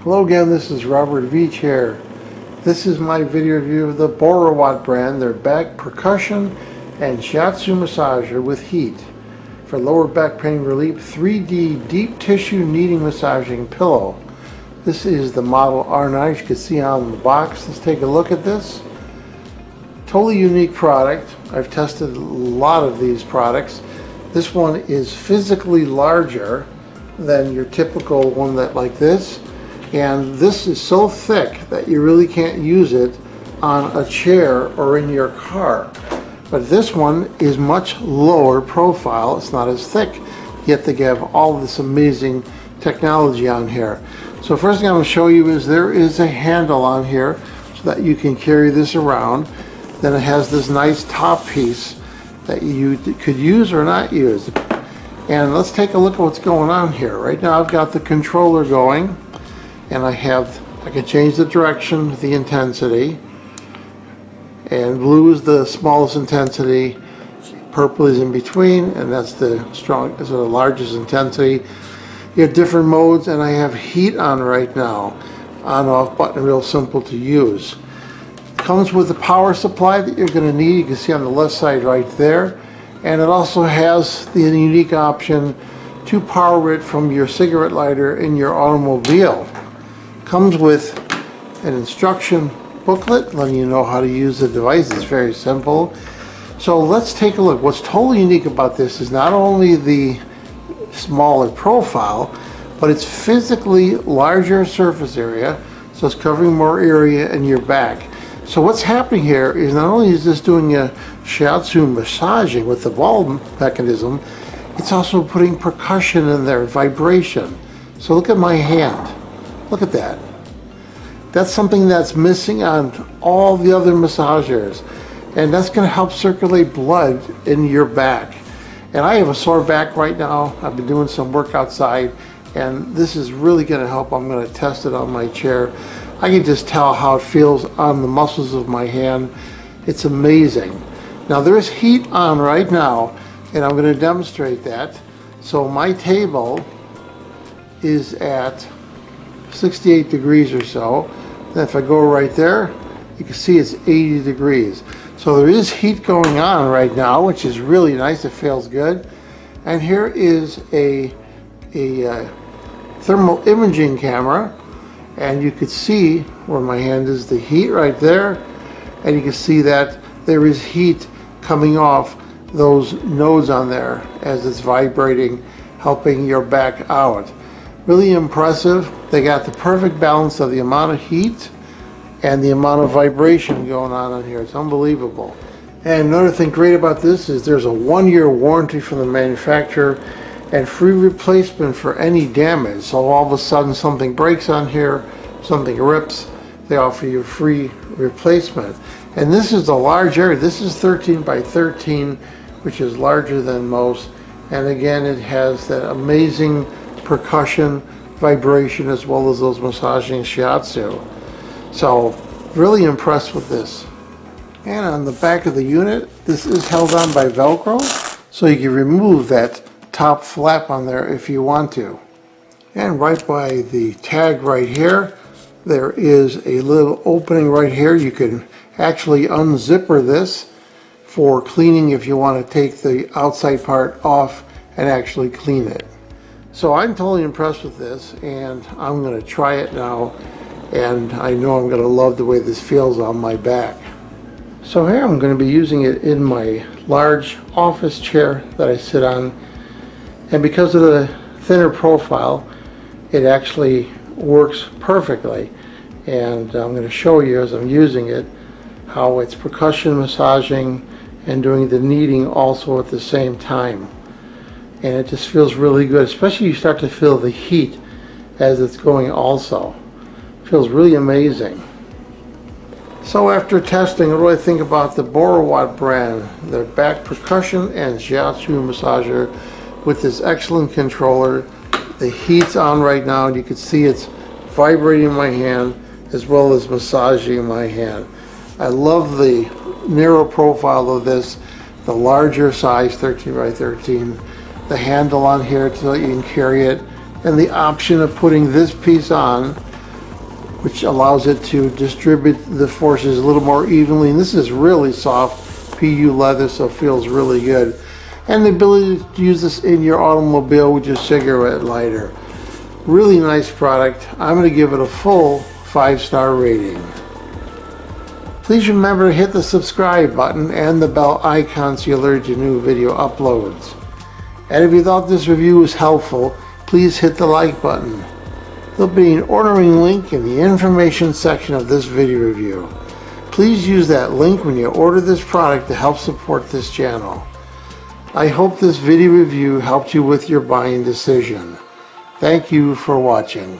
Hello again, this is Robert Veach here. This is my video review of the Boriwat brand, their back percussion and shiatsu massager with heat for lower back pain relief 3D deep tissue kneading massaging pillow. This is the model R9, as you can see on the box. Let's take a look at this. Totally unique product. I've tested a lot of these products. This one is physically larger than your typical one like this. And this is so thick that you really can't use it on a chair or in your car. But this one is much lower profile. It's not as thick, yet they have all this amazing technology on here. So first thing I'm going to show you is there is a handle on here so that you can carry this around. Then it has this nice top piece that you could use or not use. And let's take a look at what's going on here. Right now I've got the controller going. And I can change the direction, the intensity, and blue is the smallest intensity, purple is in between, and that's the largest intensity. You have different modes, and I have heat on right now, on/off button, real simple to use. Comes with a power supply that you're going to need. You can see on the left side right there, and it also has the unique option to power it from your cigarette lighter in your automobile. Comes with an instruction booklet letting you know how to use the device. It's very simple. So let's take a look. What's totally unique about this is not only the smaller profile, but it's physically larger surface area, so it's covering more area in your back. So what's happening here is not only is this doing a shiatsu massaging with the ball mechanism, it's also putting percussion in there, vibration. So look at my hand. Look at that. That's something that's missing on all the other massagers, and that's going to help circulate blood in your back. And I have a sore back right now. I've been doing some work outside, and this is really going to help. I'm going to test it on my chair. I can just tell how it feels on the muscles of my hand. It's amazing. Now there's heat on right now, and I'm going to demonstrate that. So my table is at 68 degrees or so. Then if I go right there, you can see it's 80 degrees. So there is heat going on right now, which is really nice. It feels good. And here is a thermal imaging camera, and you could see where my hand is, the heat right there, and you can see that there is heat coming off those nodes on there as it's vibrating, helping your back out. Really impressive. They got the perfect balance of the amount of heat and the amount of vibration going on here. It's unbelievable. And another thing great about this is there's a 1-year warranty from the manufacturer and free replacement for any damage. So all of a sudden something breaks on here, something rips, they offer you a free replacement. And this is a large area. This is 13 by 13, which is larger than most. And again, it has that amazing percussion, vibration, as well as those massaging shiatsu. So really impressed with this. And on the back of the unit, this is held on by Velcro, so you can remove that top flap on there if you want to. And right by the tag right here, there is a little opening right here. You can actually unzipper this for cleaning if you want to take the outside part off and actually clean it. So I'm totally impressed with this, and I'm going to try it now, and I know I'm going to love the way this feels on my back. So here I'm going to be using it in my large office chair that I sit on, and because of the thinner profile, it actually works perfectly. And I'm going to show you as I'm using it how it's percussion massaging and doing the kneading also at the same time. And it just feels really good, especially you start to feel the heat as it's going also. Feels really amazing. So after testing, what do I think about the Boriwat brand, their back percussion and shiatsu massager with this excellent controller? The heat's on right now, and you can see it's vibrating my hand as well as massaging my hand. I love the narrow profile of this, the larger size 13 by 13. The handle on here so that you can carry it, and the option of putting this piece on which allows it to distribute the forces a little more evenly. And this is really soft PU leather, so it feels really good. And the ability to use this in your automobile with your cigarette lighter. Really nice product. I'm going to give it a full 5-star rating. Please remember to hit the subscribe button and the bell icon so you alert to new video uploads. And if you thought this review was helpful, please hit the like button. There'll be an ordering link in the information section of this video review. Please use that link when you order this product to help support this channel. I hope this video review helped you with your buying decision. Thank you for watching.